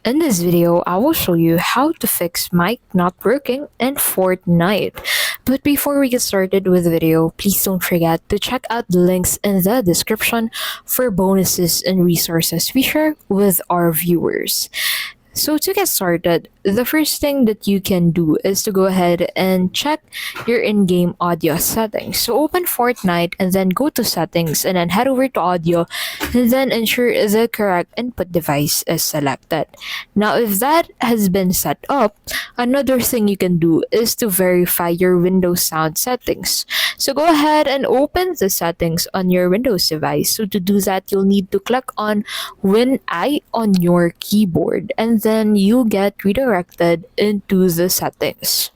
In this video, I will show you how to fix mic not working in Fortnite. But before we get started with the video, please don't forget to check out the links in the description for bonuses and resources we share with our viewers. So to get started, the first thing that you can do is to go ahead and check your in-game audio settings. So open Fortnite and then go to settings and then head over to audio and then ensure the correct input device is selected. Now if that has been set up, another thing you can do is to verify your Windows sound settings. So go ahead and open the settings on your Windows device. So to do that, you'll need to click on Win I on your keyboard and then you'll get redirected into the settings.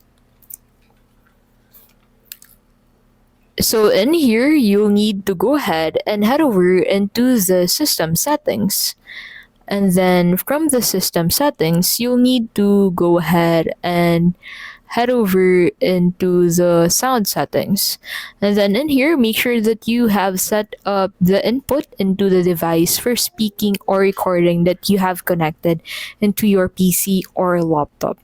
So in here, you'll need to go ahead and head over into the system settings. And then from the system settings, you'll need to go ahead and head over into the sound settings. And then in here, make sure that you have set up the input into the device for speaking or recording that you have connected into your PC or laptop.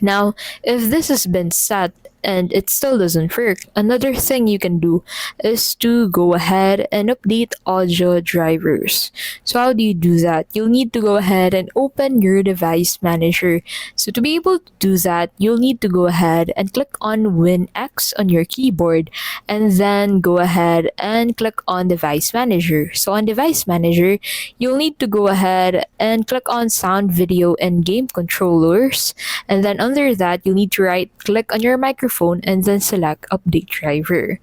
Now, if this has been set and it still doesn't work, another thing you can do is to go ahead and update audio drivers. So how do you do that? You'll need to go ahead and open your device manager. So to be able to do that, you'll need to go ahead and click on Win X on your keyboard and then go ahead and click on device manager. So on device manager, you'll need to go ahead and click on sound, video, and game controllers. And then under that, you'll need to right click on your microphone and then select update driver.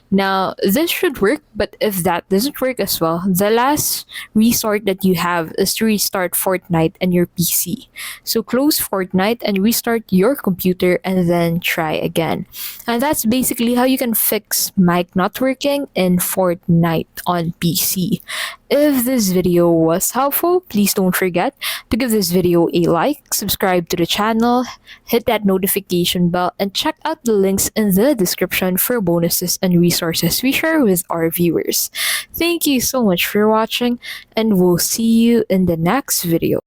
Now this should work, but if that doesn't work as well, the last resort that you have is to restart Fortnite and your PC. So close Fortnite and restart your computer and then try again. And that's basically how you can fix mic not working in Fortnite on PC. If this video was helpful, please don't forget to give this video a like, subscribe to the channel, hit that notification bell, and check out the links in the description for bonuses and resources we share with our viewers. Thank you so much for watching, and we'll see you in the next video.